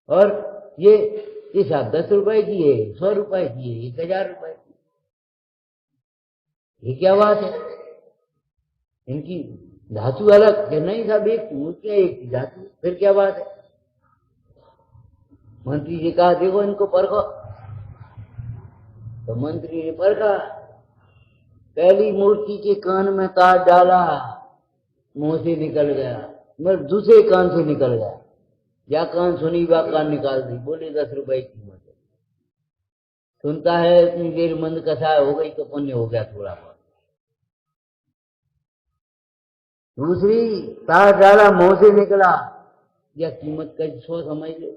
और ये साहब 10 रुपए की है, 100 रुपए की है, 1000 रुपए की। ये क्या बात है? इनकी धातु अलग है नहीं, सब एक मूर्तियां एक थी, धातु फिर क्या बात है। मंत्री जी कहा देखो इनको परखो, तो मंत्री ने परखा, पहली मूर्ति के कान में तार डाला, मुंह से निकल गया, मगर दूसरे कान से निकल गया, या कान सुनी वह कान निकाल दी, बोले 10 रुपए की कीमत है। सुनता है इतनी देर मंद कथा हो गई तो पुण्य हो गया थोड़ा बहुत। दूसरी तार डाला, मुंह से निकला, या कीमत का 100 समझ लो।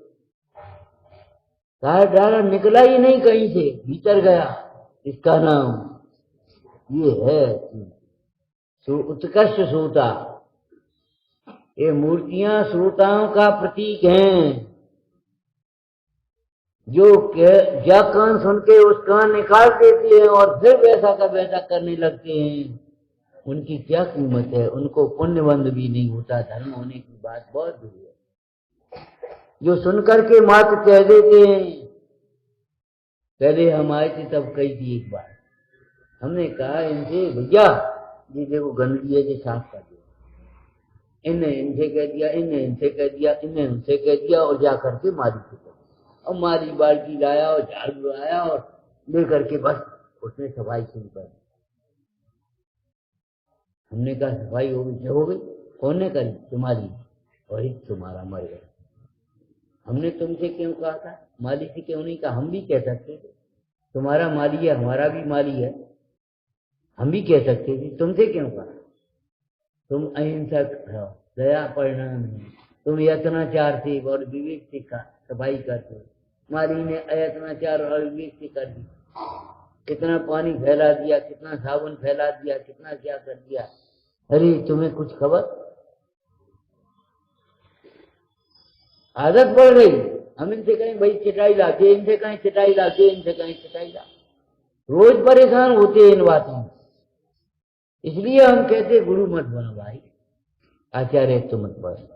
तार डाला, निकला ही नहीं कहीं से, भीतर गया, इसका नाम ये है उत्कृष्ट श्रोता। ये मूर्तियां श्रोताओं का प्रतीक हैं, जो जा कान सुन के उस कान निकाल देते हैं और फिर वैसा का वैसा करने लगते हैं, उनकी क्या कीमत है। उनको पुण्यबंध भी नहीं होता, धर्म होने की बात बहुत दूर है। जो सुन करके मात्र कह देते हैं, पहले हम आए थे तब कही थी एक बार, हमने कहा इनसे भैया ये देखो गंदगी है, ये साफ कर दो। इनने इनसे कह दिया, इनने इनसे कह दिया, इनने उनसे कह दिया, और जा करके मारी से और मारी बाल्टी लाया और झाड़ू लाया और लेकर के बस उसने सफाई शुरू कर दी। हमने कहा सफाई हो गई? हो गई। कौन ने करी? तुम्हारी। वही तुम्हारा मर गया। हमने तुमसे क्यों कहा था? माली से क्यों नहीं कहा? हम भी कह सकते थे, तुम्हारा माली है, हमारा भी माली है, हम भी कह सकते थे, तुमसे क्यों कहा? तुम अहिंसक हो, दया परिणाम है, तुम यत्नाचार से और विवेक से सफाई करते हो। माली ने अयत्नाचार और विवेक से कर दी, कितना पानी फैला दिया, कितना साबुन फैला दिया, कितना क्या कर दिया। अरे तुम्हें कुछ खबर? आदत पड़ गई। हम इनसे कहें भाई चटाई ला दे, इनसे कहें चटाई ला दे, इनसे कहें चटाई ला। रोज परेशान होते हैं इन बातों में। इसलिए हम कहते गुरु मत बनो भाई, आचार्य तो मत बनो,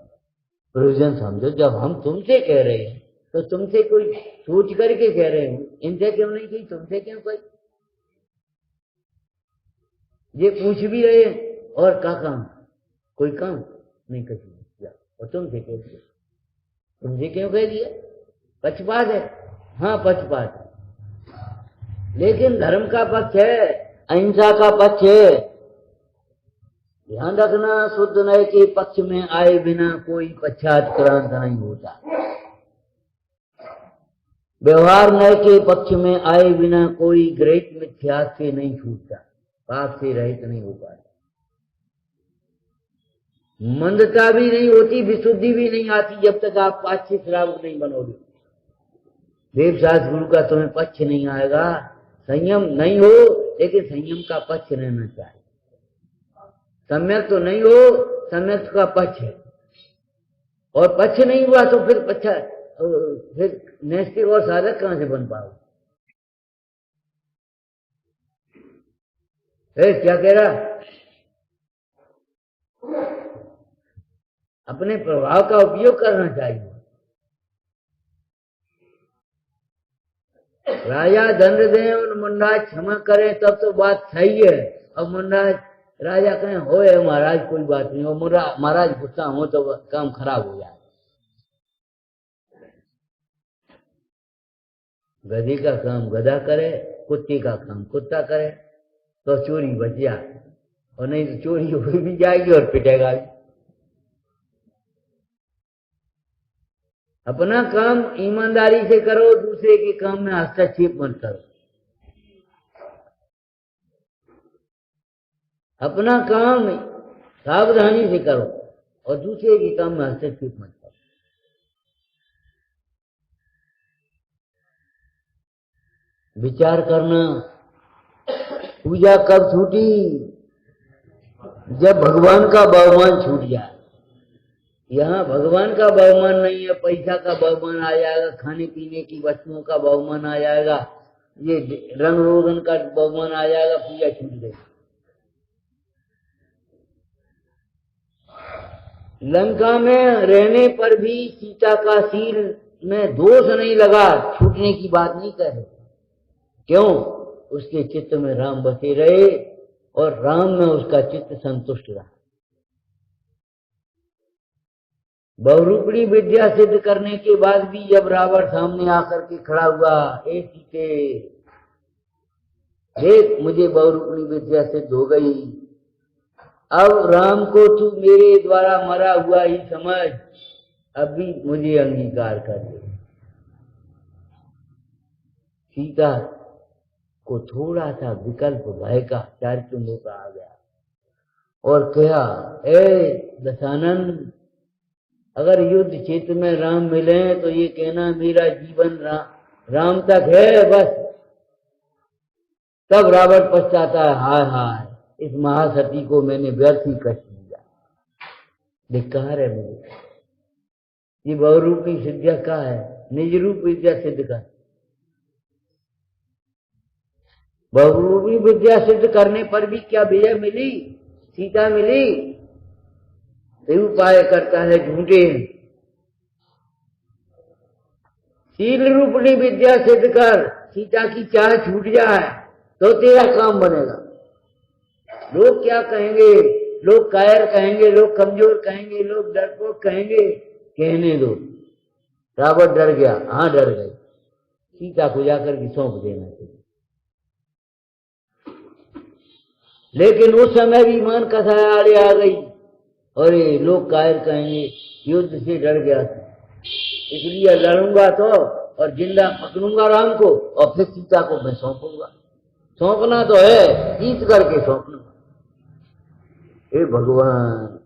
प्रयोजन समझो। जब हम तुमसे कह रहे हैं तो तुमसे कोई सोच करके कह रहे हो, इनसे क्यों नहीं कही, तुमसे क्यों कही? ये पूछ भी रहे और का काम, कोई काम नहीं कर दिया, और तुमसे कह दिया। तुमसे क्यों कह दिया? पक्षपात है। हाँ पक्षपात है, लेकिन धर्म का पक्ष है, अहिंसा का पक्ष है। ध्यान रखना, शुद्ध नय के पक्ष में आए बिना कोई पश्चात्क्रांत नहीं होता। व्यवहार नय के पक्ष में आए बिना कोई ग्रहित मिथ्या से नहीं छूटता, पाप से रहित नहीं हो पाता। मंदता भी नहीं होती, विशुद्धि भी नहीं आती जब तक आप पाश्चित श्रावक नहीं बनोगे। देवशास्त्र गुरु का तुम्हें पक्ष नहीं आएगा। संयम नहीं हो, लेकिन संयम का पक्ष रहना चाहिए। सम्यक तो नहीं हो, सम्यक का पक्ष है, और पक्ष नहीं हुआ तो फिर नैष्ठिक और साधक कहां से बन पाओगे? क्या कह रहा? अपने प्रभाव का उपयोग करना चाहिए। राजा दंड दें और मुंडाज क्षमा करें तब तो बात सही है। और मुंडाज राजा कहें हो महाराज कोई बात नहीं, और महाराज गुस्सा हो तो काम खराब हो जाए। गधे का काम गधा करे, कुत्ते का काम कुत्ता करे तो चोरी बच जाए, और नहीं तो चोरी हो भी जाएगी और पिटेगा भी। अपना काम ईमानदारी से करो, दूसरे के काम में हस्तक्षेप मत करो। अपना काम सावधानी से करो और दूसरे के काम में हस्तक्षेप मत करो। विचार करना, पूजा कब छूटी? जब भगवान का बहुमान छूट जाए। यहाँ भगवान का बहुमान नहीं है, पैसा का बहुमान आ जाएगा, खाने पीने की वस्तुओं का बहुमान आ जाएगा, ये रंग रोगन का बहुमान आ जाएगा, पूजा छूट गई। लंका में रहने पर भी सीता का शील में दोष नहीं लगा, छूटने की बात नहीं कर रहे। क्यों? उसके चित्त में राम बसे रहे और राम में उसका चित्त संतुष्ट रहा। बहुरूपणी विद्या सिद्ध करने के बाद भी जब रावण सामने आकर के खड़ा हुआ, ए सीते देख मुझे बहुरूपणी विद्या सिद्ध हो गई, अब राम को तू मेरे द्वारा मरा हुआ ही समझ, अब भी मुझे अंगीकार कर दे। सीता को थोड़ा सा विकल्प भय का, चारित्र्यों का आ गया और कहा, ए दशानन, अगर युद्ध क्षेत्र में राम मिले तो ये कहना मेरा जीवन राम तक है बस। तब रावण पछताता है, हाय हाय इस महासती को मैंने व्यर्थ ही कष्ट दिया, धिक्कार है मुझे। ये बहुरूपी विद्या का है, निज रूप विद्या सिद्ध कर। बहुरूपी विद्या सिद्ध करने पर भी क्या विजय मिली, सीता मिली? ये उपाय करता है झूठे। शील रूपणी विद्या सिद्ध कर, सीता की चाह छूट जाए तो तेरा काम बनेगा। लोग क्या कहेंगे, लोग कायर कहेंगे, लोग कमजोर कहेंगे, लोग डरपोक कहेंगे, कहने दो। रावण डर गया, हाँ डर गए। सीता को जाकर के सौंप देना चाहिए। लेकिन उस समय भी मन कसाय आ गई, और ये लोग कायर कहेंगे, युद्ध से डर गया था इसलिए लड़ूंगा तो, और जिंदा पकड़ूंगा राम को और फिर सीता को मैं सौंपूंगा। सौंपना तो है, जीत करके सौंपना। हे भगवान,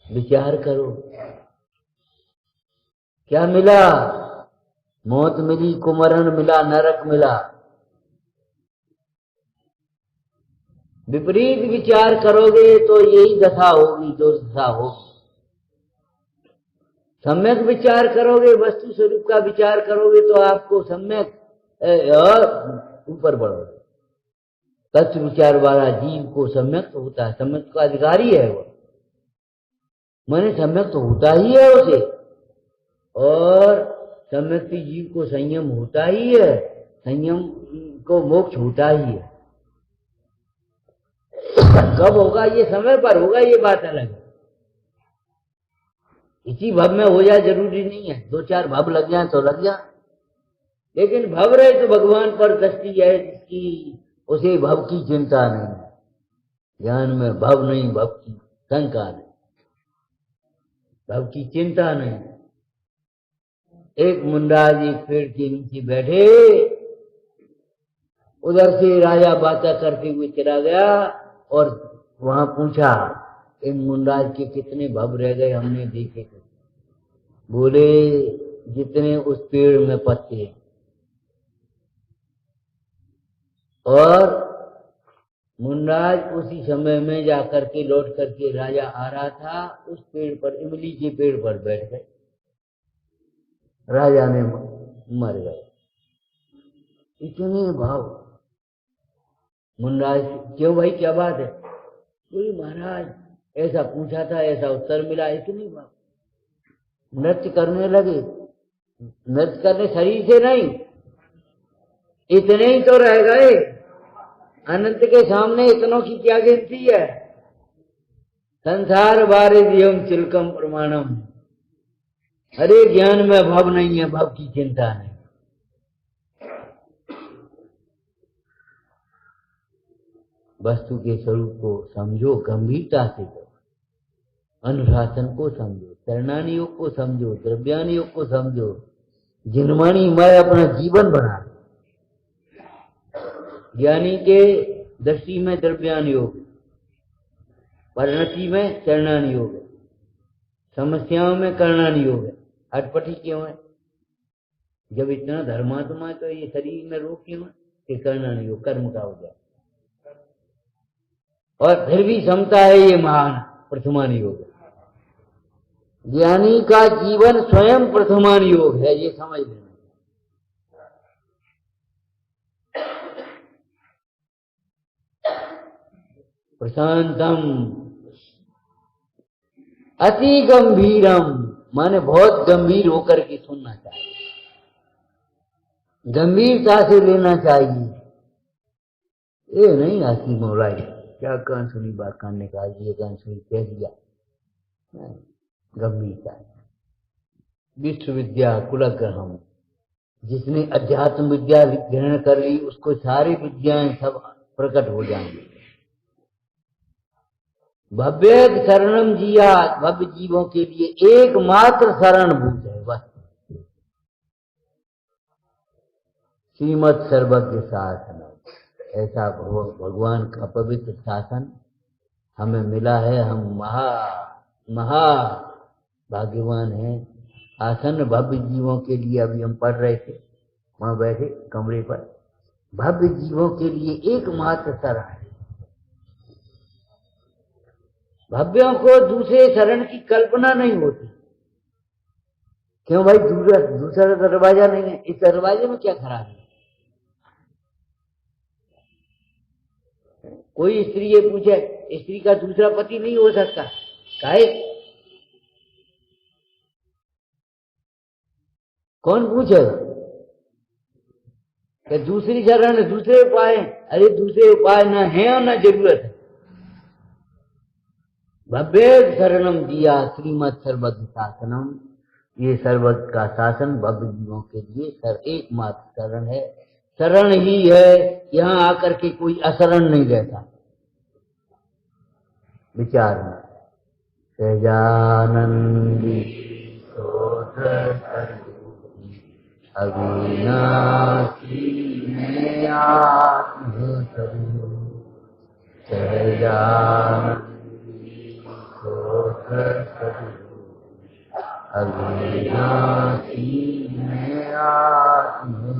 विचार करो, क्या मिला? मौत मिली, कुमरण मिला, नरक मिला। विपरीत विचार करोगे तो यही दशा होगी, दुर्दशा होगी। सम्यक विचार करोगे, वस्तु स्वरूप का विचार करोगे तो आपको सम्यक ऊपर बढ़ोगे। तत्व विचार वाला जीव को सम्यक तो होता है, सम्यक का अधिकारी है वो, माने सम्यक तो होता ही है उसे, और सम्यक जीव को संयम होता ही है, संयम को मोक्ष होता ही है। कब होगा? ये समय पर होगा, ये बात अलग है। इसी भव में हो जाए जरूरी नहीं है, 2-4 भव लग जाए तो लग जाए, लेकिन भव रहे तो भगवान पर दृष्टि है जिसकी, उसे भव की चिंता नहीं। ज्ञान में भव नहीं, भव की शंका नहीं, भव की चिंता नहीं। एक मुंडाज एक पेड़ के नीचे बैठे, उधर से राजा बातें करते हुए चला गया और वहां पूछा, इन मुंडाज के कितने भव रह गए हमने देखे थे? बोले, जितने उस पेड़ में पत्ते हैं। और मुंडाज उसी समय में जाकर के लौट करके राजा आ रहा था, उस पेड़ पर, इमली के पेड़ पर बैठ गए, राजा ने मर गए। इतने भाव। मुंडाज, क्यों भाई क्या बात है? बोले महाराज ऐसा पूछा था, ऐसा उत्तर मिला, इतनी भाव। नृत्य करने लगे, नृत्य करने शरीर से नहीं, इतने ही तो रह गए। अनंत के सामने इतनों की क्या गिनती है? संसार वारिधियम चिलकम प्रमाणम। अरे ज्ञान में भव नहीं है, भव की चिंता नहीं। वस्तु के स्वरूप को समझो, गंभीरता से करो, अनुशासन को समझो, शरणानी योग को समझो, द्रव्यानी योग को समझो, जिनवाणी मैं अपना जीवन बना। ज्ञानी के दृष्टि में द्रव्यान योग, परिणति में चरणान योग है, समस्याओं में करणान योग है। अटपटी क्यों है? जब इतना धर्मात्मा तो ये शरीर में रोग क्यों है? कि करणान योग, कर्म का हो जाए। और फिर भी क्षमता है, ये महान प्रथमान योग है। ज्ञानी का जीवन स्वयं प्रथमान योग है, ये समझ लेना। प्रशांतम अति गंभीरम, माने बहुत गंभीर होकर के सुनना चाहिए, गंभीरता से लेना चाहिए। ये नहीं हंसी मोलाई, क्या कान सुनी बात कान ने कहा, ये कान सुनी कह दिया, गंभीरता। विश्वविद्या कुलग्रहम, जिसने अध्यात्म विद्या ग्रहण कर ली उसको सारी विद्याएं सब प्रकट हो जाएंगी। भव्य शरणम जिया, भव्य जीवों के लिए एकमात्र शरण भूत है बस। श्रीमद सर्वज्ञ शासन, ऐसा भगवान का पवित्र शासन हमें मिला है। हम महा भाग्यवान हैं। आसन भव्य जीवों के लिए, अभी हम पढ़ रहे थे वहां बैठे कमरे पर, भव्य जीवों के लिए एकमात्र शरण है। भव्यों को दूसरे शरण की कल्पना नहीं होती। क्यों भाई, दूसरा दरवाजा नहीं है, इस दरवाजे में क्या खराबी है? कोई स्त्री ये पूछे, स्त्री का दूसरा पति नहीं हो सकता, काहे? कौन पूछे कि दूसरी शरण दूसरे उपाय? अरे दूसरे उपाय न है और न जरूरत है। भव्य शरणम दिया श्रीमद सर्वज्ञ शासनम, ये सर्वज्ञ का शासन भव्य जीवों के लिए एकमात्र शरण है। शरण ही है, यहां आकर के कोई अशरण नहीं रहता। विचार में सहजानंदी अविनाशी में आत्मस्वरूप, सहजानंदी अविनाशी में आत्मस्वरूप,